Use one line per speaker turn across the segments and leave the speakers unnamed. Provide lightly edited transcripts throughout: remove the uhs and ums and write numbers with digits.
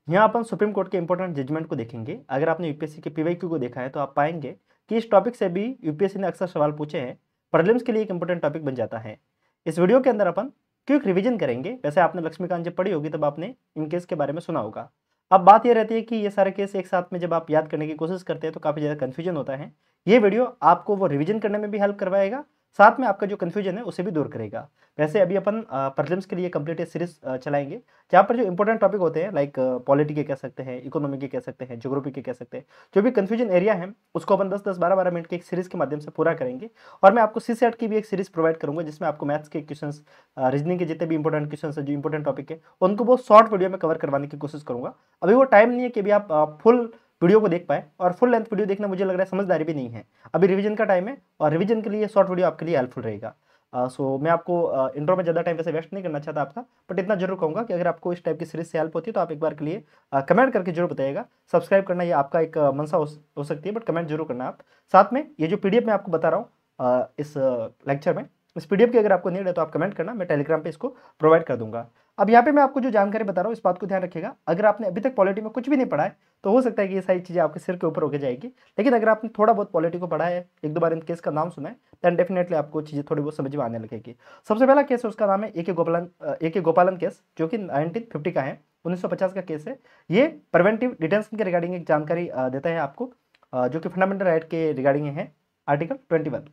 यहाँ अपन supreme court के important judgement को देखेंगे। अगर आपने यूपीएससी के पीवाईक्यू को देखा है तो आप पाएंगे कि इस टॉपिक से भी यूपीएससी ने अक्सर सवाल पूछे हैं, प्रीलिम्स के लिए एक इंपॉर्टेंट टॉपिक बन जाता है। इस वीडियो के अंदर अपन क्विक रिवीजन करेंगे। वैसे आपने लक्ष्मीकांत जब पढ़ी होगी तब आपने इन केस के बारे में सुना होगा। अब बात यह रहती है कि ये सारे केस एक साथ में जब आप याद करने की कोशिश करते हैं तो काफ़ी ज़्यादा कन्फ्यूजन होता है। ये वीडियो आपको वो रिवीजन करने में भी हेल्प करवाएगा, साथ में आपका जो कन्फ्यूजन है उसे भी दूर करेगा। वैसे अभी अपन प्रीलिम्स के लिए कंप्लीट सीरीज चलाएंगे, जहाँ पर जो इंपॉर्टेंट टॉपिक होते हैं लाइक पॉलिटी के कह सकते हैं, इकोनॉमी के कह सकते हैं, ज्योग्राफी के कह सकते हैं, जो भी कन्फ्यूजन एरिया है उसको अपन 10-10, 12-12 मिनट के एक सीरीज के माध्यम से पूरा करेंगे। और मैं आपको सीसेट की भी एक सीरीज प्रोवाइड करूंगा जिसमें आपको मैथ्स के क्वेश्चंस, रीजनिंग के जितने भी इंपॉर्टेंट क्वेश्चंस है, जो इंपॉर्टेंट टॉपिक है, उनको बहुत शॉर्ट वीडियो में कवर करवाने की कोशिश करूंगा। अभी वो टाइम नहीं है कि अभी आप फुल वीडियो को देख पाए, और फुल लेंथ वीडियो देखना मुझे लग रहा है समझदारी भी नहीं है। अभी रिवीजन का टाइम है और रिवीजन के लिए शॉर्ट वीडियो आपके लिए हेल्पफुल रहेगा। सो मैं आपको इंट्रो में ज़्यादा टाइम वैसे वेस्ट नहीं करना चाहता आपका, बट इतना जरूर कहूँगा कि अगर आपको इस टाइप की सीरीज से हेल्प होती है तो आप एक बार के लिए कमेंट करके जरूर बताइएगा। सब्सक्राइब करना ये आपका एक मनसा हो सकती है, बट कमेंट जरूर करना आप। साथ में ये जो पीडीएफ मैं आपको बता रहा हूँ इस लेक्चर में, इस पीडीएफ की अगर आपको नीड है तो आप कमेंट करना, मैं टेलीग्राम पे इसको प्रोवाइड कर दूंगा। अब यहाँ पे मैं आपको जो जानकारी बता रहा हूँ इस बात को ध्यान रखिएगा, अगर आपने अभी तक पॉलिटी में कुछ भी नहीं पढ़ा है तो हो सकता है कि ये सारी चीज़ें आपके सिर के ऊपर होकर जाएगी। लेकिन अगर आपने थोड़ा बहुत पॉलिटी को पढ़ा है, एक दो बार इन केस का नाम सुना है, देन डेफिनेटली आपको चीज़ें थोड़ी बहुत समझ में आने लगेगी। सबसे पहला केस है उसका नाम है ए के गोपालन केस, जो कि 1950 का है, 1950 का केस है। ये प्रिवेंटिव डिटेंशन के रिगार्डिंग एक जानकारी देता है आपको, जो कि फंडामेंटल राइट के रिगार्डिंग है, आर्टिकल 21।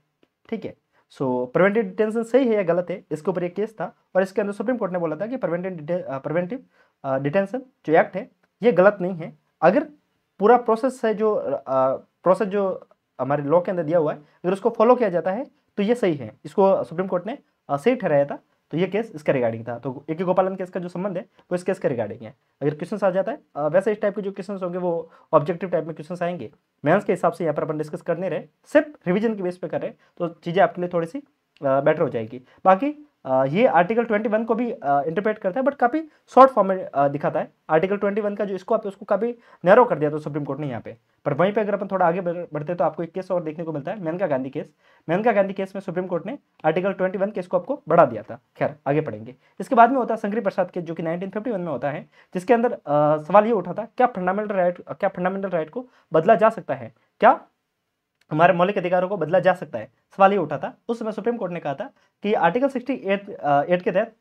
ठीक है। सो प्रिवेंटिव डिटेंशन सही है या गलत है, इसके ऊपर एक केस था, और इसके अंदर सुप्रीम कोर्ट ने बोला था कि प्रिवेंटिव डिटेंशन जो एक्ट है ये गलत नहीं है। अगर पूरा प्रोसेस है, जो हमारे लॉ के अंदर दिया हुआ है, अगर उसको फॉलो किया जाता है तो ये सही है। इसको सुप्रीम कोर्ट ने सही ठहराया था। तो ये केस इसका रिगार्डिंग था। तो ए के गोपालन केस का जो संबंध है वो इस केस के रिगार्डिंग है। अगर क्वेश्चन आ जाता है, वैसे इस टाइप के जो क्वेश्चन होंगे वो ऑब्जेक्टिव टाइप में क्वेश्चन आएंगे, मेंस के हिसाब से यहाँ पर अपन डिस्कस करने रहे, सिर्फ रिवीजन के बेस पे कर रहे, तो चीज़ें आपके लिए थोड़ी सी बेटर हो जाएगी। बाकी ये आर्टिकल 21 को भी इंटरप्रेट करता है, बट काफ़ी शॉर्ट फॉर्म में दिखाता है। आर्टिकल 21 का जो स्कोप है उसको काफ़ी नैरो कर दिया था सुप्रीम कोर्ट ने यहाँ पे। पर वहीं पे अगर अपन थोड़ा आगे बढ़ते तो आपको एक केस और देखने को मिलता है, मेनका गांधी केस। मेनका गांधी केस में सुप्रीम कोर्ट ने आर्टिकल 21 के स्कोप को बढ़ा दिया था। खैर आगे पढ़ेंगे। इसके बाद में होता है संगरी प्रसाद केस, जो कि 1951 में होता है, जिसके अंदर सवाल ये उठा था, क्या फंडामेंटल राइट को बदला जा सकता है, क्या हमारे मौलिक अधिकारों को बदला जा सकता है। सवाल ये उठा था। उस समय सुप्रीम कोर्ट ने कहा था कि आर्टिकल 68 के तहत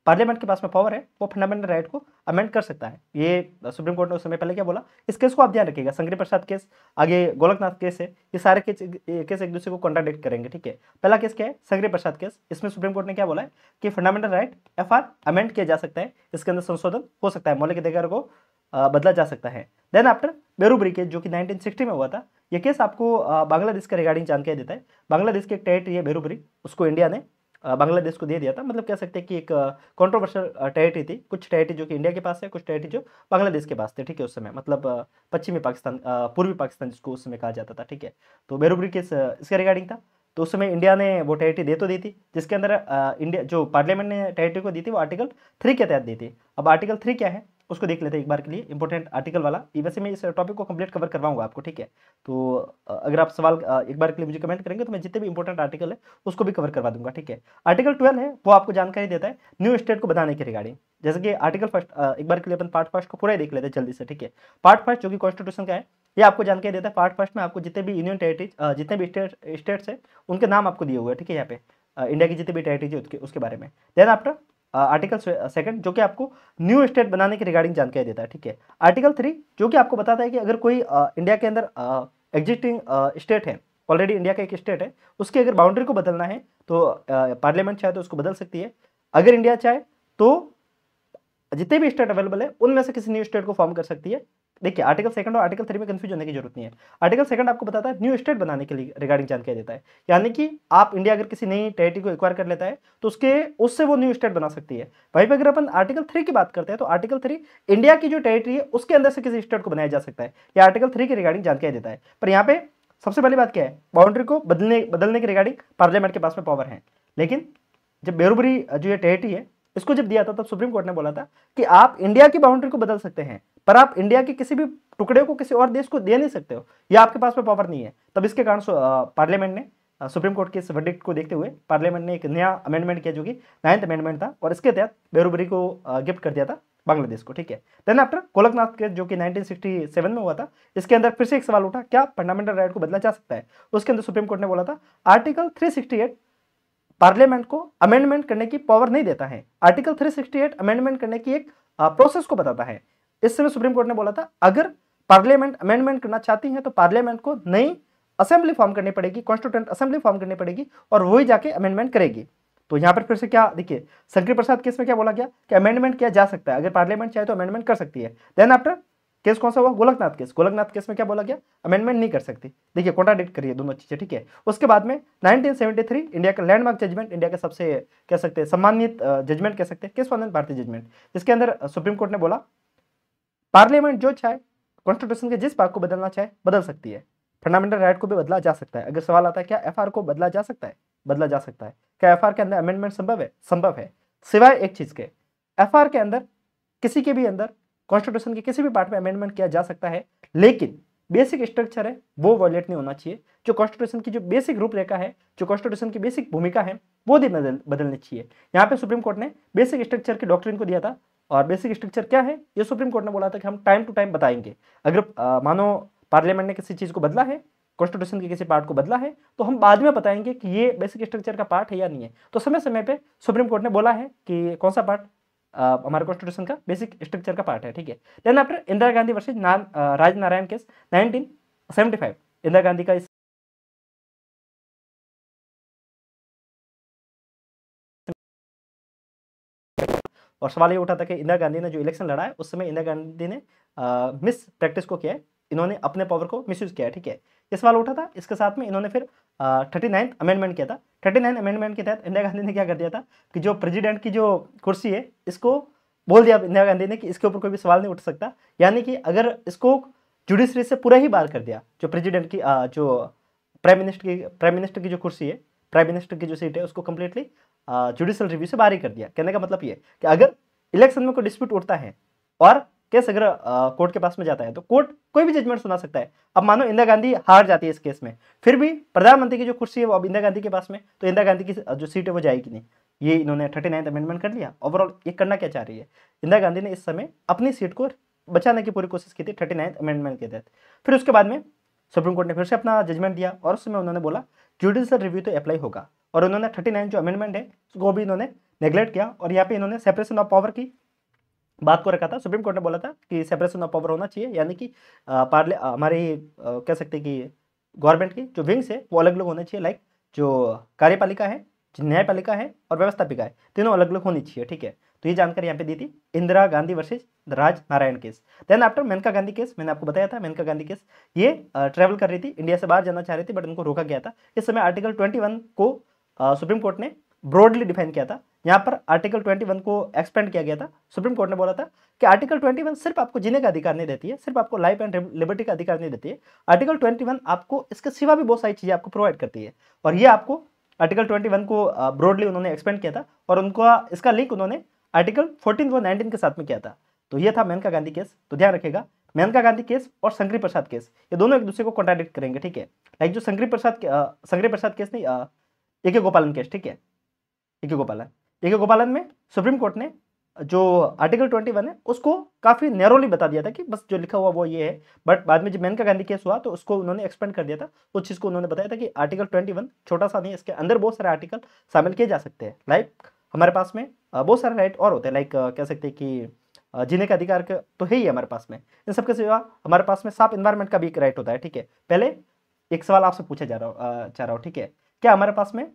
पार्लियामेंट के पास में पावर है, वो फंडामेंटल राइट को अमेंड कर सकता है। ये सुप्रीम कोर्ट ने उस समय पहले क्या बोला, इस केस को आप ध्यान रखिएगा। संगरी प्रसाद केस, आगे गोलकनाथ केस है, ये सारे केस एक दूसरे को कॉन्ट्राडिक्ट करेंगे। ठीक है। पहला केस क्या है, संगरी प्रसाद केस। इसमें सुप्रीम कोर्ट ने क्या बोला है कि फंडामेंटल राइट FR अमेंड किया जा सकता है, इसके अंदर संशोधन हो सकता है, मौलिक अधिकारों को बदला जा सकता है। देन आफ्टर बेरूबरी केस, जो कि 1960 में हुआ था, ये केस आपको बांग्लादेश के रिगार्डिंग जानकारी देता है। बांग्लादेश की एक टेरिटरी है बेरूबरी, उसको इंडिया ने बांग्लादेश को दे दिया था। मतलब कह सकते हैं कि एक कंट्रोवर्शियल टेरिटरी थी। कुछ टेरिटरी जो कि इंडिया के पास है, कुछ टेरिटरी जो बांग्लादेश के पास थे। ठीक है। उस समय मतलब पश्चिमी पाकिस्तान, पूर्वी पाकिस्तान जिसको उस समय कहा जाता था। ठीक है। तो बेरूबरी केस इसके रिगार्डिंग था। तो उस समय इंडिया ने वो टेरिटरी दे तो दी थी, जिसके अंदर इंडिया जो पार्लियामेंट ने टेरिटरी को दी थी वो आर्टिकल 3 के तहत दी थी। अब आर्टिकल 3 क्या है उसको देख लेते हैं एक बार के लिए, इंपॉर्टेंट आर्टिकल वाला। वैसे मैं इस टॉपिक को कंप्लीट कवर करवाऊंगा आपको। ठीक है। तो अगर आप सवाल एक बार के लिए मुझे कमेंट करेंगे तो मैं जितने भी इंपॉर्टेंट आर्टिकल है उसको भी कवर करवा दूंगा। ठीक है। आर्टिकल 12 है, वो आपको जानकारी देता है न्यू स्टेट को बनाने के रिगार्डिंग। जैसे कि आर्टिकल फर्स्ट, एक बार के लिए अपन पार्ट फर्स्ट को पूरा ही देख लेते हैं जल्दी से। ठीक है। पार्ट फर्स्ट जो कि कॉन्स्टिट्यूशन का है, ये आपको जानकारी देता है। पार्ट फर्स्ट में आपको जितने भी यूनियन टेरिटरीज, जितने भी स्टेट्स है, उनके नाम आपको दिए हुए हैं। ठीक है। यहाँ पे इंडिया की जितनी भी टेरिटरीज है उसके बारे में। देन आफ्टर आर्टिकल सेकंड, जो कि आपको न्यू स्टेट बनाने के रिगार्डिंग जानकारी देता है। ठीक है। आर्टिकल 3 जो कि आपको बताता है कि अगर कोई इंडिया के अंदर एग्जिस्टिंग स्टेट है, ऑलरेडी इंडिया का एक स्टेट है, उसकी अगर बाउंड्री को बदलना है तो पार्लियामेंट चाहे तो उसको बदल सकती है। अगर इंडिया चाहे तो जितने भी स्टेट अवेलेबल है उनमें से किसी न्यू स्टेट को फॉर्म कर सकती है। देखिए आर्टिकल सेकंड और आर्टिकल 3 में कंफ्यूज होने की जरूरत नहीं है। आर्टिकल सेकंड आपको बताता है न्यू स्टेट बनाने के लिए रिगार्डिंग जानकारी देता है, यानी कि आप इंडिया अगर किसी नई टेरिटरी को एक्वायर कर लेता है तो उससे वो न्यू स्टेट बना सकती है। वहीं पर अगर अपन आर्टिकल 3 की बात करते हैं तो आर्टिकल 3 इंडिया की जो टेरिटरी है उसके अंदर से किसी स्टेट को बनाया जा सकता है, यह आर्टिकल 3 के रिगार्डिंग जानकारी देता है। पर यहाँ पे सबसे पहली बात क्या है, बाउंड्री को बदलने के रिगार्डिंग पार्लियामेंट के पास में पावर है। लेकिन जब बेरूबरी जो ये टेरिटरी है इसको जब दिया था तब सुप्रीम कोर्ट ने बोला था कि आप इंडिया की बाउंड्री को बदल सकते हैं, पर आप इंडिया के किसी भी टुकड़े को किसी और देश को दे नहीं सकते हो, या आपके पास में पावर नहीं है। तब इसके कारण पार्लियामेंट ने सुप्रीम कोर्ट के इस वर्डिक्ट को देखते हुए पार्लियामेंट ने एक नया अमेंडमेंट किया, जो कि 9th अमेंडमेंट था, और इसके तहत बेरूबरी को गिफ्ट कर दिया था बांग्लादेश को, ठीक है। देन आफ्टर गोलकनाथ केस जो कि 1967 में हुआ था, इसके अंदर फिर से एक सवाल उठा, क्या फंडामेंटल राइट को बदला जा सकता है? उसके अंदर सुप्रीम कोर्ट ने बोला था आर्टिकल 368 पार्लियामेंट को अमेंडमेंट करने की पावर नहीं देता है। आर्टिकल 368 अमेंडमेंट करने की एक प्रोसेस को बताता है। इस समय सुप्रीम कोर्ट ने बोला था अगर पार्लियामेंट अमेंडमेंट करना चाहती है तो पार्लियामेंट को नई असेंबली फॉर्म करनी पड़ेगी, कॉन्स्टिट्यूएंट असेंबली फॉर्म करनी पड़ेगी और वही जाके अमेंडमेंट करेगी। तो यहाँ पर फिर से क्या देखिए, शंकर प्रसाद केस में क्या बोला गया कि अमेंडमेंट किया जा सकता है, अगर पार्लियामेंट चाहे तो अमेंडमेंट कर सकती है। देन आफ्टर केस कौन सा हुआ? गोलकनाथ केस। गोलकनाथ केस में क्या बोला गया? अमेंडमेंट नहीं कर सकती। देखिए कॉन्ट्राडिक्ट करिए दोनों चीजें, ठीक है। उसके बाद में 1973 इंडिया का लैंडमार्क जजमेंट, इंडिया का सबसे कह सकते हैं सम्मानित जजमेंट कह सकते हैं, केस भारतीय जजमेंट, जिसके अंदर सुप्रीम कोर्ट ने बोला पार्लियामेंट जो चाहे कॉन्स्टिट्यूशन के जिस भाग को बदलना चाहे बदल सकती है, फंडामेंटल राइट को भी बदला जा सकता है। अगर सवाल आता है क्या एफआर को बदला जा सकता है? बदला जा सकता है। क्या एफआर के अंदर अमेंडमेंट संभव है? संभव है, सिवाय एक चीज के, एफआर के अंदर किसी के भी अंदर कॉन्स्टिट्यूशन के किसी भी पार्ट में अमेंडमेंट किया जा सकता है, लेकिन बेसिक स्ट्रक्चर है वो वॉयलेट नहीं होना चाहिए। जो कॉन्स्टिट्यूशन की जो बेसिक रूपरेखा है, जो कॉन्स्टिट्यूशन की बेसिक भूमिका है, वो भी बदलनी चाहिए। यहाँ पे सुप्रीम कोर्ट ने बेसिक स्ट्रक्चर की डॉक्ट्रिन को दिया था, और बेसिक स्ट्रक्चर क्या है ये सुप्रीम कोर्ट ने बोला था कि हम टाइम टू टाइम बताएंगे। अगर मानो पार्लियामेंट ने किसी चीज को बदला है, कॉन्स्टिट्यूशन के किसी पार्ट को बदला है, तो हम बाद में बताएंगे कि ये बेसिक स्ट्रक्चर का पार्ट है या नहीं है। तो समय समय पे सुप्रीम कोर्ट ने बोला है कि कौन सा पार्ट हमारे कॉन्स्टिट्यूशन का बेसिक स्ट्रक्चर का पार्ट है, ठीक है। Then after Indira Gandhi versus Raj Narayan case 1975, Indira Gandhi का और सवाल ये उठा था कि इंदिरा गांधी ने जो इलेक्शन लड़ा है उस समय इंदिरा गांधी ने मिस प्रैक्टिस को किया है, इन्होंने अपने पावर को मिसयूज किया है, ठीक है। ये सवाल उठा था। इसके साथ में इन्होंने फिर 39 अमेंडमेंट किया था। 39 अमेंडमेंट के तहत इंदिरा गांधी ने क्या कर दिया था कि जो प्रेसिडेंट की जो कुर्सी है इसको बोल दिया इंदिरा गांधी ने कि इसके ऊपर कोई भी सवाल नहीं उठ सकता। यानी कि अगर इसको जुडिशरी से पूरा ही बाहर कर दिया, जो प्रेसिडेंट की जो प्राइम मिनिस्टर की जो कुर्सी है, प्राइम मिनिस्टर की जो सीट है, उसको कंप्लीटली जुडिशियल रिव्यू से बाहर ही कर दिया। कहने का मतलब ये कि अगर इलेक्शन में कोई डिस्प्यूट उठता है और केस अगर कोर्ट के पास में जाता है तो कोर्ट कोई भी जजमेंट सुना सकता है। अब मानो इंदिरा गांधी हार जाती है इस केस में, फिर भी प्रधानमंत्री की जो कुर्सी है वो अब इंदिरा गांधी के पास में, तो इंदिरा गांधी की जो सीट है वो जाएगी नहीं। ये इन्होंने 39 अमेंडमेंट कर लिया। ओवरऑल ये करना क्या चाह रही है? इंदिरा गांधी ने इस समय अपनी सीट को बचाने की पूरी कोशिश की थी 39 अमेंडमेंट के तहत। फिर उसके बाद में सुप्रीम कोर्ट ने फिर से अपना जजमेंट दिया और उस समय उन्होंने बोला जुडिशियल रिव्यू तो अप्लाई होगा, और उन्होंने 39 जो अमेंडमेंट है उसको भी इन्होंने नेग्लेक्ट किया। और यहाँ पे इन्होंने सेपरेशन ऑफ पावर की बात को रखा था। सुप्रीम कोर्ट ने बोला था कि सेपरेशन ऑफ पावर होना चाहिए, यानी कि हमारी कह सकते हैं कि गवर्नमेंट की जो विंग्स है वो अलग अलग होने चाहिए। लाइक जो कार्यपालिका है, जो न्यायपालिका है और व्यवस्थापिका है, तीनों अलग अलग होनी चाहिए, ठीक है। तो ये जानकारी यहाँ पे दी थी Indira Gandhi versus Raj Narayan case. Then after Maneka Gandhi case, मैंने आपको बताया था मेनका गांधी केस, ये ट्रेवल कर रही थी, इंडिया से बाहर जाना चाह रही थी, बट उनको रोका गया था। इस समय आर्टिकल 21 को सुप्रीम कोर्ट ने ब्रॉडली डिफाइन किया था। यहाँ पर आर्टिकल 21 को एक्सपेंड किया गया था। सुप्रीम कोर्ट ने बोला था कि आर्टिकल 21 सिर्फ आपको जीने का अधिकार नहीं देती है, सिर्फ आपको लाइफ एंड लिबर्टी का अधिकार नहीं देती है। आर्टिकल 21 आपको इसके सिवा भी बहुत सारी चीजें आपको प्रोवाइड करती है, और ये आपको आर्टिकल 21 को ब्रॉडली उन्होंने एक्सपेंड किया था, और उनका इसका लिंक उन्होंने आर्टिकल 14 और 19 के साथ में किया था। तो ये था मेनका गांधी केस। तो ध्यान रखिएगा, मेनका गांधी केस और शंकरी प्रसाद केस ये दोनों एक दूसरे को कॉन्ट्राडिक्ट करेंगे, ठीक है। लाइक जो शंकरी प्रसाद केस नहीं, ए.के. गोपालन केस, ठीक है। ए.के. गोपालन में सुप्रीम कोर्ट ने जो आर्टिकल 21 है उसको काफी नैरोली बता दिया था कि बस जो लिखा हुआ वो ये है, बट बाद में जब मेनका गांधी केस हुआ तो उसको उन्होंने एक्सपेंड कर दिया था। उस चीज को उन्होंने बताया था कि आर्टिकल 21 छोटा सा नहीं, इसके अंदर बहुत सारे आर्टिकल शामिल किए जा सकते हैं। लाइक हमारे पास में बहुत सारे राइट और होते हैं, लाइक कह सकते हैं कि जीने का अधिकार तो है ही हमारे पास में। इन सबके सिवा हमारे पास में साफ इन्वायरमेंट का भी एक राइट होता है, ठीक है। पहले एक सवाल आपसे पूछा चाह रहा हूँ, ठीक है। क्या हमारे पास में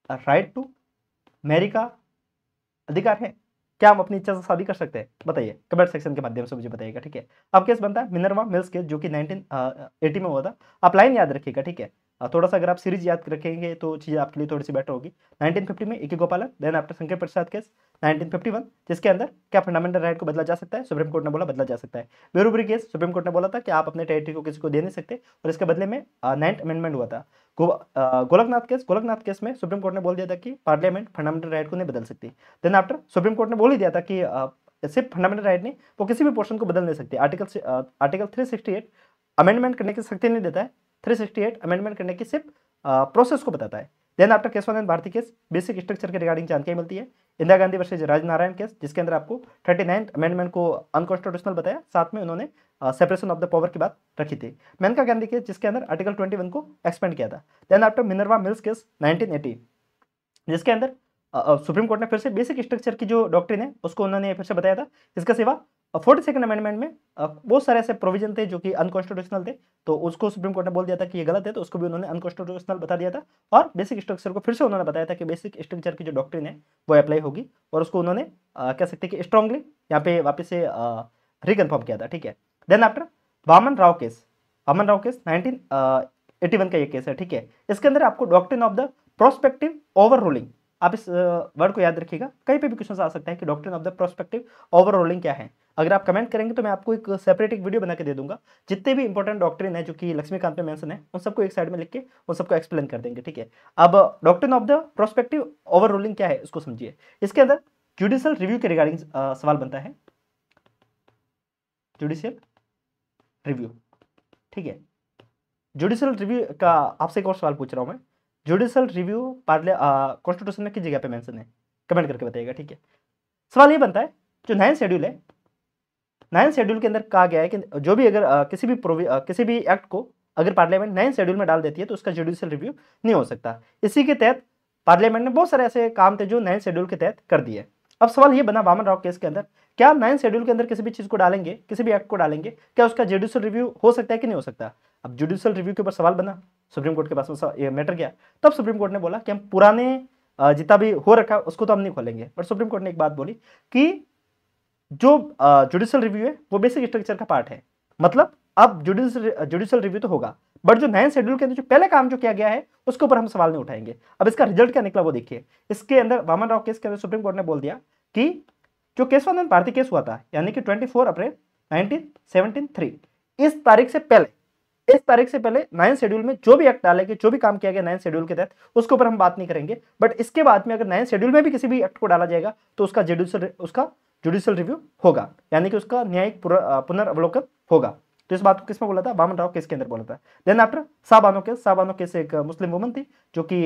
राइट टू मैरी का अधिकार है? क्या हम अपनी इच्छा से शादी कर सकते हैं? बताइए, कमेंट सेक्शन के माध्यम से मुझे बताइएगा, ठीक है। अब केस बनता है मिनर्वा मिल्स केस, जो कि 1980 में हुआ था। आप लाइन याद रखिएगा, ठीक है। थोड़ा सा अगर आप सीरीज याद रखेंगे तो चीज़ें आपके लिए थोड़ी सी बेटर होगी। 1950 में ए.के. गोपालन, then after Shankar Prasad case 1951, जिसके अंदर क्या फंडामेंटल राइट को बदला जा सकता है? सुप्रीम कोर्ट ने बोला बदला जा सकता है। बेरूबरी केस, सुप्रीम कोर्ट ने बोला था कि आप अपने टेरिटरी को किसी को दे नहीं सकते, और इसके बदले में 9th अमेंडमेंट हुआ था। गोलकनाथ केस में सुप्रीम कोर्ट ने बोल दिया था कि पार्लियामेंट फंडामेंटल राइट को नहीं बदल सकती। देन आफ्टर सुप्रीम कोर्ट ने बोल ही दिया था कि सिर्फ फंडामेंटल राइट नहीं, वो किसी भी पोर्शन को बदल नहीं सकती। आर्टिकल 368 अमेंडमेंट करने की शक्ति नहीं देता है, 368 अमेंडमेंट करने की सिर्फ प्रोसेस को बताता है। Then after Keshavananda Bharati case, basic structure के रिगार्डिंग जानकारी मिलती है। इंदिरा गांधी वर्सेज राजनारायण केस, जिसके अंदर आपको 39th अमेंडमेंट को अनकॉन्स्टिट्यूशनल बताया, साथ में उन्होंने सेपरेशन ऑफ द पावर की बात रखी थी। मेनका गांधी केस, जिसके अंदर आर्टिकल 21 को एक्सपेंड किया था। Then after Minerva Mills case 1980, जिसके अंदर सुप्रीम कोर्ट ने फिर से बेसिक स्ट्रक्चर की जो डॉक्ट्रिन है उसको उन्होंने फिर से बताया था। इसके सिवा 42nd अमेंडमेंट में बहुत सारे ऐसे प्रोविजन थे जो कि अनकॉन्स्टिट्यूशनल थे, तो उसको सुप्रीम कोर्ट ने बोल दिया था कि ये गलत है, तो उसको भी उन्होंने अनकॉन्स्टिट्यूशनल बता दिया था। और बेसिक स्ट्रक्चर को फिर से उन्होंने बताया था कि बेसिक स्ट्रक्चर की जो डॉक्ट्रिन है वो अप्लाई होगी, और उसको उन्होंने कह सकते हैं कि स्ट्रांगली यहाँ पे वापस से रिकन्फर्म किया था। ठीक है। Then after Waman Rao case, 1981 का ये केस है। ठीक है। इसके अंदर आपको doctrine of the prospective over ruling, आप इस वर्ड को याद रखिएगा, कहीं पे भी क्वेश्चन आ सकता है कि doctrine of the prospective over ruling क्या है। अगर आप कमेंट करेंगे तो मैं आपको एक सेपरेट एक वीडियो बना के दे दूंगा, जितने भी इंपॉर्टेंट डॉक्ट्रिन है जो कि लक्ष्मीकांत में मेंशन है उन सबको एक साइड में लिख के उन सबको एक्सप्लेन कर देंगे। ठीक है। अब doctrine of the prospective over ruling क्या है उसको समझिए। इसके अंदर जुडिशियल रिव्यू के रिगार्डिंग सवाल बनता है, जुडिशियल रिव्यू। ठीक है। जुडिशियल रिव्यू का आपसे एक और सवाल पूछ रहा हूं मैं, जुडिशियल रिव्यू कॉन्स्टिट्यूशन में किस जगह पे मेंशन है, कमेंट करके बताइएगा। ठीक है। सवाल ये बनता है, जो 9 शेड्यूल है, 9 शेड्यूल के अंदर कहा गया है कि जो भी अगर किसी भी एक्ट को अगर पार्लियामेंट 9 शेड्यूल में डाल देती है तो उसका जुडिशियल रिव्यू नहीं हो सकता। इसी के तहत पार्लियामेंट ने बहुत सारे ऐसे काम थे जो 9 शेड्यूल के तहत कर दिए। अब सवाल ये बना वामन राव केस के अंदर, क्या 9 शेड्यूल के अंदर किसी भी चीज को डालेंगे, किसी भी एक्ट को डालेंगे, क्या उसका जुडिशियल रिव्यू हो सकता है कि नहीं हो सकता। अब जुडिशियल रिव्यू के ऊपर सवाल बना, सुप्रीम कोर्ट के पास ये मैटर गया, तब सुप्रीम कोर्ट ने बोला कि हम पुराने जितना भी हो रखा उसको तो हम नहीं खोलेंगे। बट सुप्रीम कोर्ट ने एक बात बोली कि जो जुडिशियल रिव्यू है वो बेसिक स्ट्रक्चर का पार्ट है, मतलब अब जुडिशियल रिव्यू तो होगा, बट जो 9 शेड्यूल के अंदर जो पहले काम जो किया गया है उसके ऊपर हम सवाल नहीं उठाएंगे। अब इसका रिजल्ट क्या निकला वो देखिए। इसके अंदर वामन राव केस के अंदर सुप्रीम कोर्ट ने बोल दिया कि जो केशवानंद भारती केस हुआ था, यानी कि 24 अप्रैल 1973, इस तारीख से पहले 9 शेड्यूल में जो भी एक्ट डालेंगे, जो भी काम किया गया 9 शेड्यूल के तहत, उसके ऊपर हम बात नहीं करेंगे। बट इसके बाद में अगर 9 शेड्यूल में भी किसी भी एक्ट को डाला जाएगा तो उसका जुडिशियल रिव्यू होगा, यानी कि उसका न्यायिक पुनर्वलोकन होगा। तो इस बात को किसमें बोला था, वामन राव केस के अंदर बोला था। देन आफ्टर साबानो केस एक मुस्लिम वुमन थी जो कि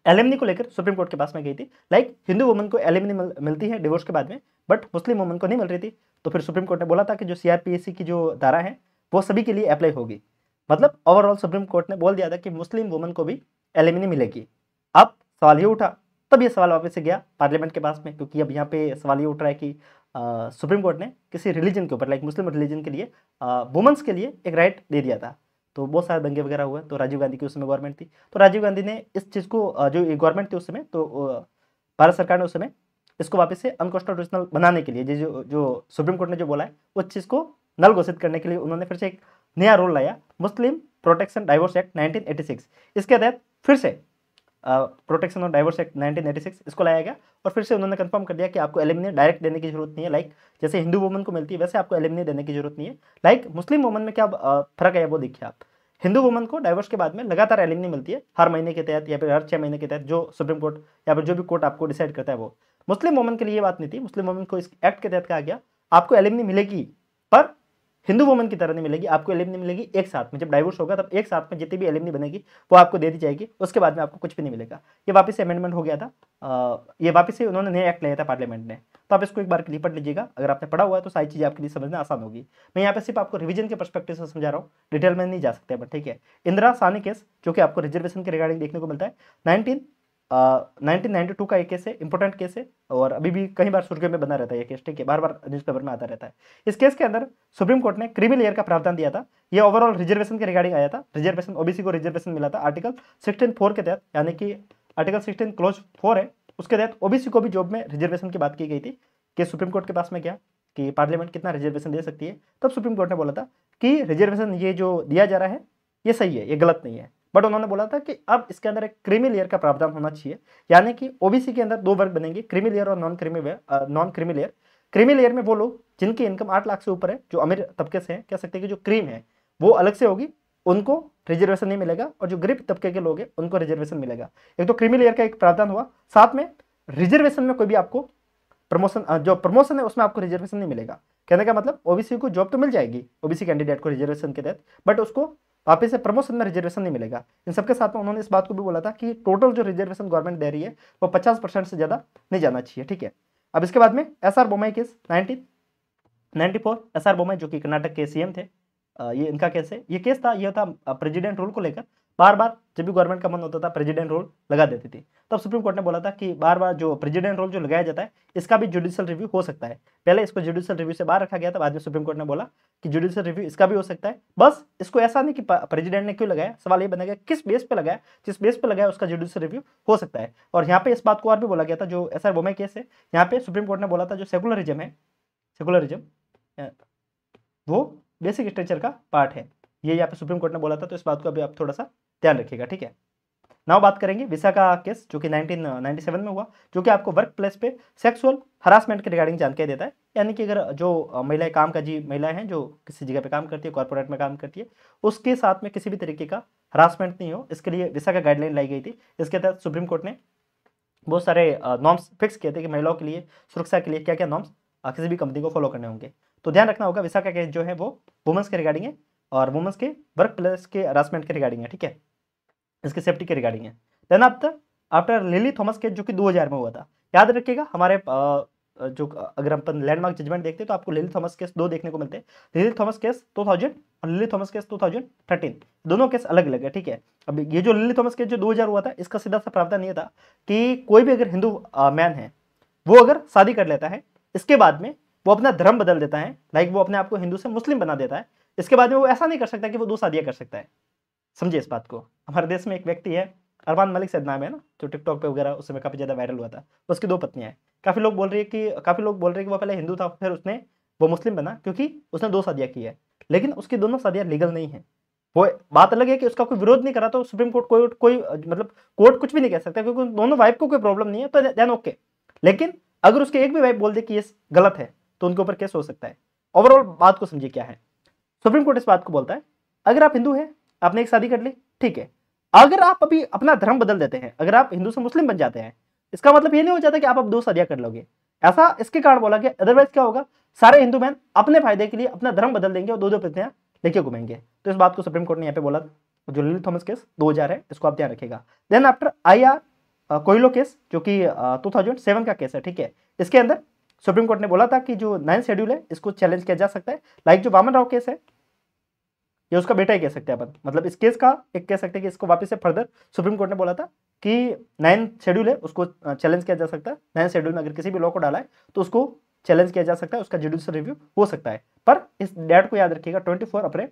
एलिमनी को लेकर सुप्रीम कोर्ट के पास में गई थी। लाइक हिंदू वुमन को एलिमनी मिलती है डिवोर्स के बाद में, बट मुस्लिम वुमन को नहीं मिल रही थी। तो फिर सुप्रीम कोर्ट ने बोला था कि जो सीआरपीसी की जो धारा है वो सभी के लिए अप्लाई होगी, मतलब ओवरऑल सुप्रीम कोर्ट ने बोल दिया था कि मुस्लिम वुमन को भी एलिमनी मिलेगी। अब सवाल ये उठा, तब ये सवाल वापस से गया पार्लियामेंट के पास में, क्योंकि अब यहाँ पे सवाल ये उठ रहा है कि सुप्रीम कोर्ट ने किसी रिलीजन के ऊपर, लाइक मुस्लिम रिलीजन के लिए वुमेन्स के लिए एक राइट दे दिया था। तो बहुत सारे दंगे वगैरह हुए, तो राजीव गांधी की उस समय गवर्नमेंट थी, तो राजीव गांधी ने इस चीज़ को जो गवर्नमेंट थी उस समय, तो भारत सरकार ने उस समय इसको वापस से अनकॉन्स्टिट्यूशनल बनाने के लिए जो सुप्रीम कोर्ट ने जो बोला है उस चीज़ को नल घोषित करने के लिए उन्होंने फिर से एक नया रूल लाया, मुस्लिम प्रोटेक्शन डाइवोर्स एक्ट 1986। इसके तहत फिर से प्रोटेक्शन और डाइवोर्स एक्ट 1986 इसको लाया गया, और फिर से उन्होंने कंफर्म कर दिया कि आपको एलिमनी डायरेक्ट देने की जरूरत नहीं है। लाइक जैसे हिंदू वुमन को मिलती है वैसे आपको एलिमनी देने की जरूरत नहीं है। लाइक मुस्लिम वुमन में क्या फर्क है वो देखिए आप, हिंदू वुमन को डाइवोर्स के बाद में लगातार एलिमनी मिलती है, हर महीने के तहत या फिर हर 6 महीने के तहत, जो सुप्रीम कोर्ट या फिर जो भी कोर्ट आपको डिसाइड करता है वो। मुस्लिम वुमन के लिए ये बात नहीं थी, मुस्लिम वुमन को इस एक्ट के तहत कहा गया आपको एलिमनी मिलेगी, पर हिंदू वुमन की तरह नहीं मिलेगी, आपको एलिमनी मिलेगी एक साथ में, जब डाइवोर्स होगा तब एक साथ में जितनी भी एलिमनी बनेगी वो आपको दे दी जाएगी, उसके बाद में आपको कुछ भी नहीं मिलेगा। ये वापस से अमेंडमेंट हो गया था, ये वापस से उन्होंने नया एक्ट लाया था पार्लियामेंट ने। तो आप इसको एक बार के लिए पढ़ लीजिएगा, अगर आपने पढ़ा हुआ है तो सारी चीज़ें आपके लिए समझना आसान होगी। मैं यहाँ पे सिर्फ आपको रिवीजन के पर्सपेक्टिव से समझा रहा हूँ, डिटेल में नहीं जा सकते, बट ठीक है। इंदिरा साहनी केस जो कि आपको रिजर्वेशन के रिगार्डिंग देखने को मिलता है, 1992 का एक केस है, इंपॉर्टेंट केस है, और अभी भी कई बार सुर्खियों में बना रहता है ये केस। ठीक है, बार बार न्यूज़पेपर में आता रहता है। इस केस के अंदर सुप्रीम कोर्ट ने क्रीमी लेयर का प्रावधान दिया था, ये ओवरऑल रिजर्वेशन के रिगार्डिंग आया था। रिजर्वेशन ओबीसी को रिजर्वेशन मिला था आर्टिकल 16(4) के तहत, यानी कि आर्टिकल 16 क्लोज 4 है, उसके तहत ओबीसी को भी जॉब में रिजर्वेशन की बात की गई थी। कि सुप्रीम कोर्ट के पास में क्या कि पार्लियामेंट कितना रिजर्वेशन दे सकती है, तब सुप्रीम कोर्ट ने बोला था कि रिजर्वेशन ये जो दिया जा रहा है ये सही है, ये गलत नहीं है। बट उन्होंने बोला था कि अब इसके अंदर एक क्रीमी लेयर का प्रावधान होना चाहिए, यानी कि ओबीसी के अंदर 2 वर्ग बनेंगे, क्रीमी लेयर और non creamy layer. Creamy layer में वो लोग जिनकी इनकम 8 लाख से ऊपर है, जो अमीर तबके से हैं, कह सकते हैं कि जो क्रीम है वो अलग से होगी, उनको रिजर्वेशन नहीं मिलेगा, और जो गरीब तबके के लोग हैं उनको रिजर्वेशन मिलेगा। एक तो क्रीमी लेयर का एक प्रावधान हुआ, साथ में रिजर्वेशन में कोई भी आपको जो प्रमोशन है उसमें आपको रिजर्वेशन नहीं मिलेगा। कहने का मतलब ओबीसी को जॉब तो मिल जाएगी, ओबीसी कैंडिडेट को रिजर्वेशन के तहत, बट उसको वापस से प्रमोशन में रिजर्वेशन नहीं मिलेगा। इन सबके साथ में उन्होंने इस बात को भी बोला था कि टोटल जो रिजर्वेशन गवर्नमेंट दे रही है वो 50% से ज़्यादा नहीं जाना चाहिए, ठीक है। अब इसके बाद में SR Bommai case 1994, SR Bommai जो कि कर्नाटक के सीएम थे, ये इनका केस है। ये केस था, ये था प्रेसिडेंट रूल को लेकर। बार बार जब भी गवर्नमेंट का मन होता था प्रेसिडेंट रूल लगा देती थी। तब सुप्रीम कोर्ट ने बोला था कि बार बार जो प्रेसिडेंट रूल जो लगाया जाता है इसका भी जुडिशियल रिव्यू हो सकता है। पहले इसको जुडिशियल रिव्यू से बाहर रखा गया था, बाद में सुप्रीम कोर्ट ने बोला कि जुडिशियल रिव्यू इसका भी हो सकता है। बस इसको ऐसा नहीं कि प्रेसिडेंट ने क्यों लगाया, सवाल ये बनेगा किस बेस पे लगाया, जिस बेस पे लगाया उसका जुडिशियल रिव्यू हो सकता है। और यहाँ पे इस बात को और भी बोला गया था, जो एसआर बोम्मई केस है, यहाँ पे सुप्रीम कोर्ट ने बोला था जो सेकुलरिज्म है, सेकुलरिज्म वो बेसिक स्ट्रक्चर का पार्ट है, ये यहाँ पे सुप्रीम कोर्ट ने बोला था। तो इस बात को अभी आप थोड़ा सा ध्यान रखिएगा, ठीक है। नाउ बात करेंगे विसा का केस जो कि 1997 में हुआ, जो कि आपको वर्क प्लेस पे सेक्सुअल हरासमेंट के रिगार्डिंग जानकारी देता है। यानी कि अगर जो महिलाएं कामकाजी महिलाएं हैं जो किसी जगह पे काम करती है, कॉर्पोरेट में काम करती है, उसके साथ में किसी भी तरीके का हरासमेंट नहीं हो, इसके लिए विसा का गाइडलाइन लाई गई थी। इसके तहत सुप्रीम कोर्ट ने बहुत सारे नॉर्म्स फिक्स किए थे कि महिलाओं के लिए सुरक्षा के लिए क्या क्या नॉर्म्स किसी भी कंपनी को फॉलो करने होंगे। तो ध्यान रखना होगा, विसा का केस जो है वो वुमेंस के रिगार्डिंग है और वुमेंस के वर्क प्लेस के हरासमेंट के रिगार्डिंग है, ठीक है, इसके सेफ्टी के रिगार्डिंग है। Then after Lily Thomas case जो कि 2000 में हुआ था। याद रखिएगा हमारे जो अगर अपन लैंडमार्क जजमेंट देखते हैं तो आपको लिली थॉमस केस 2 देखने को मिलते हैं। लिली थॉमस केस 2000 और लिली थॉमस केस 2013, दोनों केस अलग अलग है, ठीक है। अब ये जो लिली थॉमस केस जो 2000 हुआ था, इसका सीधा सा प्रावधान ये था कि कोई भी अगर हिंदू मैन है वो अगर शादी कर लेता है, इसके बाद में वो अपना धर्म बदल देता है, लाइक वो अपने आप को हिंदू से मुस्लिम बना देता है, इसके बाद में वो ऐसा नहीं कर सकता कि वो 2 शादियां कर सकता है। समझिए इस बात को। हमारे देश में एक व्यक्ति है, अरमान मलिक शायद नाम है ना, जो टिकटॉक पे वगैरह उस समय काफी ज्यादा वायरल हुआ था। उसकी 2 पत्नियां हैं। काफी लोग बोल रहे हैं कि वो पहले हिंदू था, फिर उसने वो मुस्लिम बना क्योंकि उसने 2 शादियां की है, लेकिन उसकी दोनों शादियां लीगल नहीं है। वो बात अलग है कि उसका कोई विरोध नहीं करा तो सुप्रीम कोर्ट कोई मतलब कोर्ट कुछ भी नहीं कह सकता, क्योंकि दोनों वाइफ को कोई प्रॉब्लम नहीं है, तो देन ओके। लेकिन अगर उसके एक भी वाइफ बोल दे कि ये गलत है तो उनके ऊपर केस हो सकता है। ओवरऑल बात को समझिए क्या है। सुप्रीम कोर्ट इस बात को बोलता है, अगर आप हिंदू हैं, आपने एक शादी कर ली, ठीक है, अगर आप अभी अपना धर्म बदल देते हैं, अगर आप हिंदू से मुस्लिम बन जाते हैं, इसका मतलब ये नहीं हो जाता कि आप अब 2 शादियां कर लोगे। ऐसा इसके कारण बोला गया, अदरवाइज क्या होगा, सारे हिंदू मैन अपने फायदे के लिए अपना धर्म बदल देंगे और 2 पत्नियां लेके घूमेंगे। तो इस बात को सुप्रीम कोर्ट ने यहाँ पे बोला। जो लिली थॉमस केस 2000 है, इसको आप ध्यान रखिएगा। Then after IR Coelho case जो कि 2007 का केस है, ठीक है। इसके अंदर सुप्रीम कोर्ट ने बोला था कि जो 9th शेड्यूल है इसको चैलेंज किया जा सकता है। लाइक जो वामन राव केस है, ये उसका बेटा ही कह सकते हैं अपन, मतलब इस केस का एक कह सकते हैं कि इसको वापस से फर्दर सुप्रीम कोर्ट ने बोला था कि 9th शेड्यूल है उसको चैलेंज किया जा सकता है। 9th शेड्यूल में अगर किसी भी लॉ को डाला है तो उसको चैलेंज किया जा सकता है, उसका जुडिशियल रिव्यू हो सकता है। पर इस डेट को याद रखिएगा, 24 अप्रैल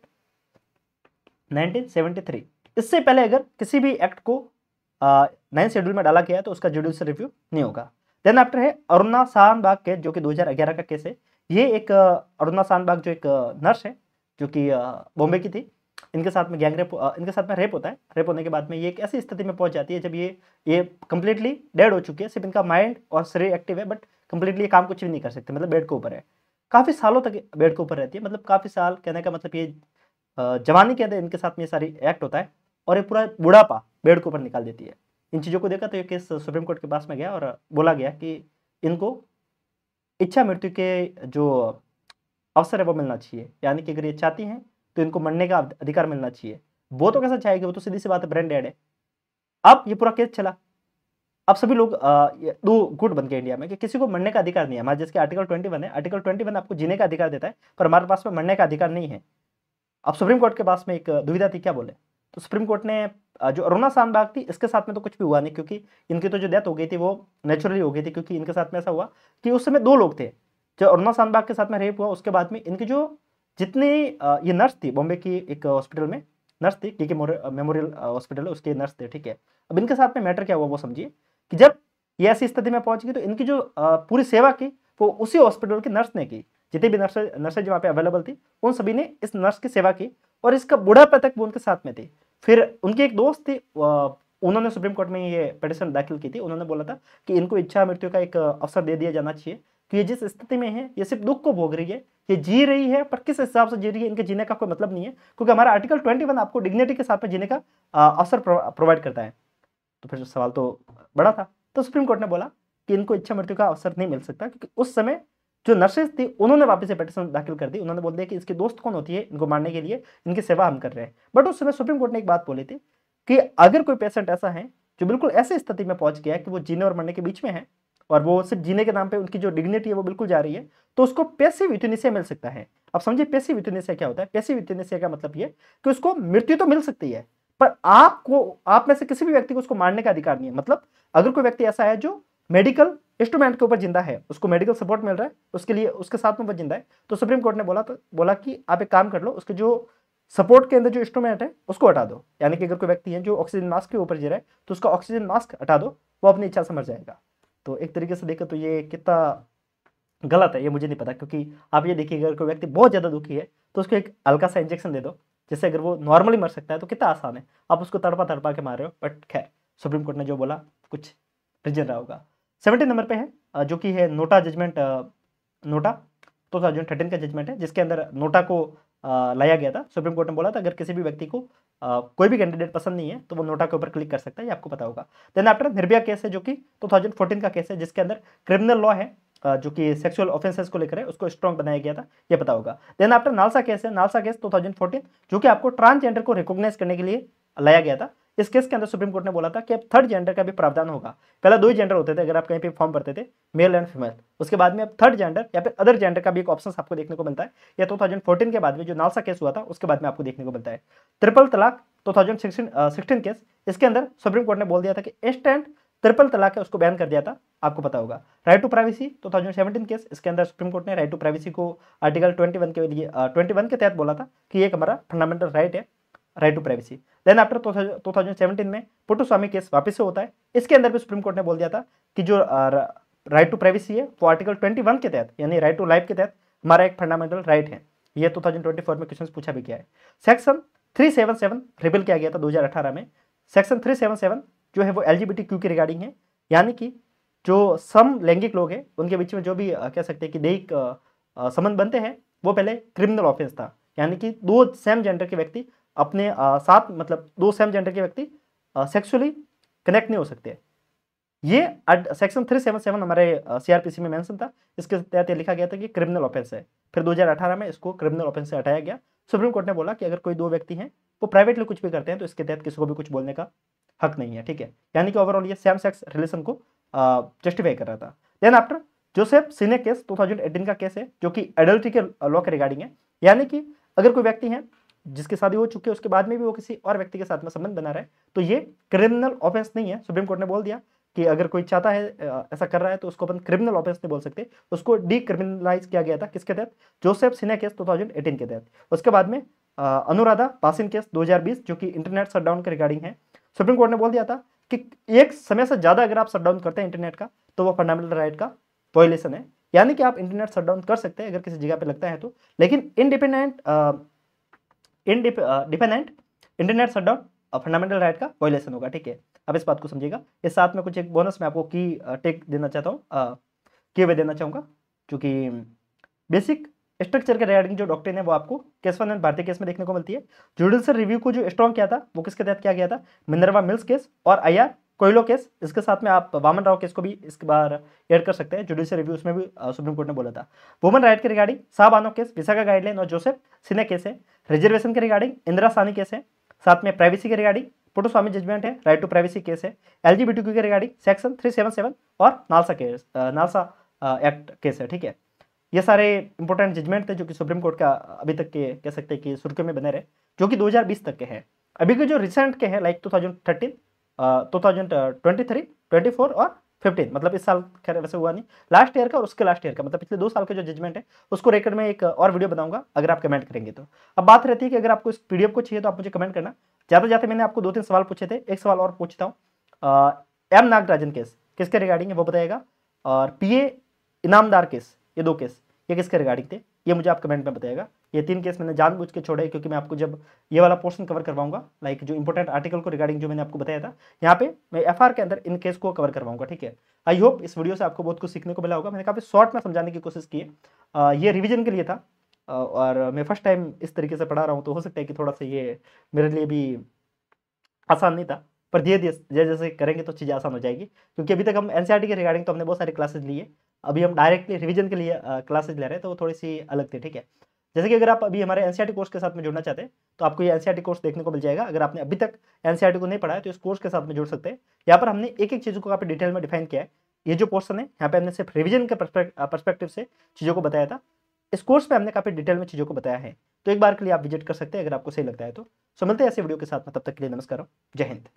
1973। इससे पहले अगर किसी भी एक्ट को 9th शेड्यूल में डाला गया है तो उसका जुडिशियल रिव्यू नहीं होगा। देन आफ्टर है अरुणा शाहनबाग केस जो कि 2011 का केस है। ये एक अरुणा शाहनबाग जो एक नर्स है जो कि बॉम्बे की थी, इनके साथ में इनके साथ में रेप होता है। रेप होने के बाद में ये एक ऐसी स्थिति में पहुंच जाती है जब ये कंप्लीटली डेड हो चुकी है, सिर्फ इनका माइंड और शरीर एक्टिव है, बट कंप्लीटली ये काम कुछ भी नहीं कर सकते, मतलब बेड के ऊपर है। काफ़ी सालों तक बेड के ऊपर रहती है, मतलब काफ़ी साल, कहने का मतलब ये जवानी के अंदर इनके साथ में ये सारी एक्ट होता है और ये पूरा बुढ़ापा बेड के ऊपर निकाल देती है। इन चीज़ों को देखा तो ये केस सुप्रीम कोर्ट के पास में गया और बोला गया कि इनको इच्छा मृत्यु के जो अवसर है वो मिलना चाहिए, यानी कि अगर ये चाहती हैं तो इनको मरने का अधिकार मिलना चाहिए। वो तो कैसा चाहेगी, वो तो सीधी सी बात है, ब्रेन डेड है। अब ये पूरा केस चला, अब सभी लोग 2 गुट बन गए इंडिया में कि किसी को मरने का अधिकार नहीं है। हमारे जिसके आर्टिकल 21 है, आर्टिकल 21 आपको जीने का अधिकार देता है, पर हमारे पास में मरने का अधिकार नहीं है। अब सुप्रीम कोर्ट के पास में एक दुविधा थी, क्या बोले, तो सुप्रीम कोर्ट ने जो अरुणा शाहनबाग थी इसके साथ में तो कुछ भी हुआ नहीं, क्योंकि इनकी तो जो डेथ हो गई थी वो नेचुरली हो गई थी, क्योंकि इनके साथ में ऐसा हुआ कि उस समय 2 लोग थे। जो अरुणा शाहनबाग के साथ में रेप हुआ उसके बाद में इनकी जो जितनी ये नर्स थी, बॉम्बे की एक हॉस्पिटल में नर्स थी, के मेमोरियल हॉस्पिटल है, उसके नर्स थे, ठीक है। अब इनके साथ में मैटर क्या हुआ वो समझिए कि जब ये ऐसी स्थिति में पहुंच गई तो इनकी जो पूरी सेवा की वो उसी हॉस्पिटल की नर्स ने की। जितनी भी नर्सेज वहाँ पे अवेलेबल थी उन सभी ने इस नर्स की सेवा की और इसका बुढ़ापे तक वो उनके साथ में थी। फिर उनकी एक दोस्त थी, उन्होंने सुप्रीम कोर्ट में ये पिटीशन दाखिल की थी। उन्होंने बोला था कि इनको इच्छा मृत्यु का एक अवसर दे दिया जाना चाहिए कि ये जिस स्थिति में है ये सिर्फ दुख को भोग रही है, ये जी रही है, पर किस हिसाब से जी रही है इनके जीने का कोई मतलब नहीं है, क्योंकि हमारा आर्टिकल 21 आपको डिग्निटी के साथ में जीने का अवसर प्रोवाइड करता है। तो फिर सवाल तो बड़ा था, तो सुप्रीम कोर्ट ने बोला कि इनको इच्छा मृत्यु का अवसर नहीं मिल सकता, क्योंकि उस समय जो नर्सेज थी उन्होंने वापस से पिटीशन दाखिल कर दी। उन्होंने बोल दिया कि इसकी दोस्त कौन होती है इनको मारने के लिए, इनकी सेवा हम कर रहे हैं। बट उस समय सुप्रीम कोर्ट ने एक बात बोली थी कि अगर कोई पेशेंट ऐसा है जो बिल्कुल ऐसी स्थिति में पहुंच गया है कि वो जीने और मरने के बीच में है और वो सिर्फ जीने के नाम पे उनकी जो डिग्निटी है वो बिल्कुल जा रही है, तो उसको पैसिव यूथेनेसिया मिल सकता है। अब समझिए पैसिव यूथेनेसिया क्या होता है। पैसिव यूथेनेसिया का मतलब ये कि उसको मृत्यु तो मिल सकती है पर आप में से किसी भी व्यक्ति को उसको मारने का अधिकार नहीं है। मतलब अगर कोई व्यक्ति ऐसा है जो मेडिकल इंस्ट्रूमेंट के ऊपर जिंदा है, उसको मेडिकल सपोर्ट मिल रहा है, उसके लिए उसके साथ में वो जिंदा है, तो सुप्रीम कोर्ट ने बोला कि आप एक काम कर लो, उसके जो सपोर्ट के अंदर जो इंस्ट्रूमेंट है उसको हटा दो। यानी कि अगर कोई व्यक्ति है जो ऑक्सीजन मास्क के ऊपर जी रहा है तो उसका ऑक्सीजन मास्क हटा दो, वो अपनी इच्छा से मर जाएगा। तो एक तरीके से देखो तो ये कितना गलत है ये मुझे नहीं पता, क्योंकि आप ये देखिए अगर कोई व्यक्ति बहुत ज़्यादा दुखी है तो उसको एक हल्का सा इंजेक्शन दे दो, जिससे अगर वो नॉर्मली मर सकता है तो कितना आसान है। आप उसको तड़पा तड़पा के मार रहे हो। बट खैर सुप्रीम कोर्ट ने जो बोला कुछ रीजन रहा होगा। 70 नंबर पे है जो कि है नोटा जजमेंट। नोटा 2013 का जजमेंट है जिसके अंदर नोटा को लाया गया था। सुप्रीम कोर्ट ने बोला था अगर किसी भी व्यक्ति को कोई भी कैंडिडेट पसंद नहीं है तो वो नोटा के ऊपर क्लिक कर सकता है, ये आपको पता होगा। देन आफ्टर निर्भया केस है जो कि 2014 का केस है जिसके अंदर क्रिमिनल लॉ है जो कि सेक्सुअल ऑफेंसेस को लेकर है उसको स्ट्रॉन्ग बनाया गया था, ये पता होगा। देन आफ्टर नालसा केस है, नालसा केस 2014 जो कि आपको ट्रांसजेंडर को रिकॉग्नाइज करने के लिए लाया गया था। इस केस के अंदर सुप्रीम कोर्ट ने बोला था कि अब थर्ड जेंडर का भी प्रावधान होगा। पहले 2 ही जेंडर होते थे अगर आप कहीं पे फॉर्म भरते थे, मेल एंड फीमेल। उसके बाद में अब थर्ड जेंडर या फिर अदर जेंडर का भी एक ऑप्शन आपको देखने को मिलता है। यह 2014 के बाद में जो नालसा केस हुआ था उसके बाद में आपको देखने को मिलता है। ट्रिपल तलाक 2016 केस, इसके अंदर सुप्रीम कोर्ट ने बोल दिया था कि इंस्टेंट ट्रिपल तलाक है उसको बैन कर दिया था, आपको पता होगा। राइट टू प्राइवेसी 2017 केस, इसके अंदर सुप्रीम कोर्ट ने राइट टू प्राइवेसी को आर्टिकल 21 के लिए 21 के तहत बोला था कि एक हमारा फंडामेंटल राइट है, right to privacy. Then after 2017 में पुट्टुस्वामी केस वापस से होता है। इसके अंदर भी सुप्रीम कोर्ट ने बोल दिया था कि जो राइट टू प्राइवेसी है वो आर्टिकल 21 के तहत यानी राइट टू लाइफ के तहत हमारा एक फंडामेंटल राइट है। ये 2024 में क्वेश्चन पूछा भी गया है। सेक्शन 377 रिपील किया गया था 2018 में। सेक्शन 377 जो है वो एलजीबीटीक्यू की रिगार्डिंग है, यानी कि जो समलैंगिक लोग हैं उनके बीच में जो भी कह सकते हैं कि दैहिक संबंध बनते हैं वो पहले क्रिमिनल ऑफेंस था। यानी कि 2 सेम जेंडर के व्यक्ति अपने साथ मतलब 2 सेम जेंडर के व्यक्ति सेक्सुअली कनेक्ट नहीं हो सकते। ये सेक्शन 377 हमारे सीआरपीसी में मेंशन था, इसके तहत लिखा गया था कि क्रिमिनल ऑफेंस है। फिर 2018 में इसको क्रिमिनल ऑफेंस से हटाया गया। सुप्रीम कोर्ट ने बोला कि अगर कोई 2 व्यक्ति हैं वो प्राइवेटली कुछ भी करते हैं तो इसके तहत किसी को भी कुछ बोलने का हक नहीं है, ठीक है। यानी कि ओवरऑल ये सेम सेक्स रिलेशन को जस्टिफाई कर रहा था। देन आफ्टर जोसेफ सिने केस 2018 का केस है जो कि एडल्ट्री के लॉ के रिगार्डिंग है। यानी कि अगर कोई व्यक्ति है जिसकी शादी हो चुकी है उसके बाद में भी वो किसी और व्यक्ति के साथ में संबंध बना रहा है तो ये क्रिमिनल ऑफेंस नहीं है। सुप्रीम कोर्ट ने बोल दिया कि अगर कोई चाहता है ऐसा कर रहा है तो उसको अपन क्रिमिनल ऑफेंस नहीं बोल सकते, उसको डीक्रिमिनलाइज किया गया था। किसके तहत? जोसेफ सिन्हा केस 2018 के तहत। उसके बाद में अनुराधा पासिन केस 2020 जो कि इंटरनेट शटडाउन के रिगार्डिंग है। सुप्रीम कोर्ट ने बोल दिया था कि एक समय से ज्यादा अगर आप शटडाउन करते हैं इंटरनेट का तो वो फंडामेंटल राइट का वायलेशन है। यानी कि आप इंटरनेट शटडाउन कर सकते हैं अगर किसी जगह पे लगता है तो, लेकिन independent internet shutdown fundamental right का वायलेशन होगा, ठीक है। अब इस बात को समझिएगा। इस साथ में कुछ एक बोनस मैं आपको की टेक देना चाहता हूँ, की वे देना चाहूँगा, क्योंकि बेसिक स्ट्रक्चर के रिगार्डिंग जो डॉक्ट्रिन है वो आपको केसवन एंड भारतीय केस में देखने को मिलती है। जुडिशियल रिव्यू को जो स्ट्रॉन्ग किया था वो किसके तहत किया गया था? मिनर्वा मिल्स केस और आईआर कोयलो केस। इसके साथ में आप वामन राव केस को भी इसके बार ऐड कर सकते हैं। जुडिशियल रिव्यू उसमें भी सुप्रीम कोर्ट ने बोला था। वुमन राइट के रिगार्डिंग साहबानो केस, विशाखा गाइडलाइन और जोसेफ सिन्हा केस है। रिजर्वेशन के रिगार्डिंग इंदिरा सानी केस है। साथ में प्राइवेसी के रिगार्डिंग पुट्टुस्वामी जजमेंट है, राइट टू प्राइवेसी केस है। एलजीबीटीक्यू के रिगार्डिंग सेक्शन 377 और नालसा एक्ट केस है, ठीक है। ये सारे इंपॉर्टेंट जजमेंट थे जो कि सुप्रीम कोर्ट का अभी तक के कह सकते हैं कि सुर्खियों में बने रहे, जो कि 2020 तक के हैं। अभी के जो रिसेंट के हैं लाइक 2013, 2023, 24 और 15, मतलब इस साल खैर वैसे हुआ नहीं, लास्ट ईयर का और उसके लास्ट ईयर का, मतलब पिछले 2 साल के जो जजमेंट है उसको रेकर्ड में एक और वीडियो बनाऊंगा अगर आप कमेंट करेंगे तो। अब बात रहती है कि अगर आपको इस पीडीएफ को चाहिए तो आप मुझे कमेंट करना। जाते जाते मैंने आपको 2-3 सवाल पूछे थे, एक सवाल और पूछता हूँ। एम नागराजन केस किसके रिगार्डिंग है वो बताएगा, और पीए इनामदार केस, ये 2 केस ये किसके रिगार्डिंग थे ये मुझे आप कमेंट में बताएगा। ये 3 केस मैंने जानबूझ के छोड़े क्योंकि मैं आपको जब ये वाला पोर्शन कवर करवाऊंगा, लाइक जो इंपॉर्टेंट आर्टिकल को रिगार्डिंग जो मैंने आपको बताया था, यहाँ पे मैं एफआर के अंदर इन केस को कवर करवाऊंगा, ठीक है। आई होप इस वीडियो से आपको बहुत कुछ सीखने को मिला होगा। मैंने काफी शॉर्ट में समझाने की कोशिश की है, ये रिविजन के लिए था और मैं फर्स्ट टाइम इस तरीके से पढ़ा रहा हूँ तो हो सकता है कि थोड़ा सा ये मेरे लिए भी आसान नहीं था, पर धीरे धीरे जैसे जैसे करेंगे तो चीज़ें आसान हो जाएगी। क्योंकि अभी तक हम एनसीईआरटी के रिगार्डिंग तो हमने बहुत सारी क्लासेस ली है, अभी हम डायरेक्टली रिवीजन के लिए क्लासेज ले रहे हैं, तो वो थोड़ी सी अलग थी, ठीक है। जैसे कि अगर आप अभी हमारे एनसीईआरटी कोर्स के साथ में जुड़ना चाहते हैं तो आपको ये एनसीईआरटी कोर्स देखने को मिल जाएगा। अगर आपने अभी तक एनसीईआरटी को नहीं पढ़ा है तो इस कोर्स के साथ में जुड़ सकते हैं। यहाँ पर हमने एक एक चीज़ों को काफ़ी डिटेल में डिफाइन किया है। ये जो पोर्शन है यहाँ पे हमने सिर्फ रिवीजन के पर्सपेक्टिव से चीज़ों को बताया था। इस कोर्स पे हमने काफ़ी डिटेल में चीज़ों को बताया है, तो एक बार के लिए आप विजिट कर सकते हैं अगर आपको सही लगता है तो। सो मिलते हैं ऐसे वीडियो के साथ में, तब तक के लिए नमस्कार, जय हिंद।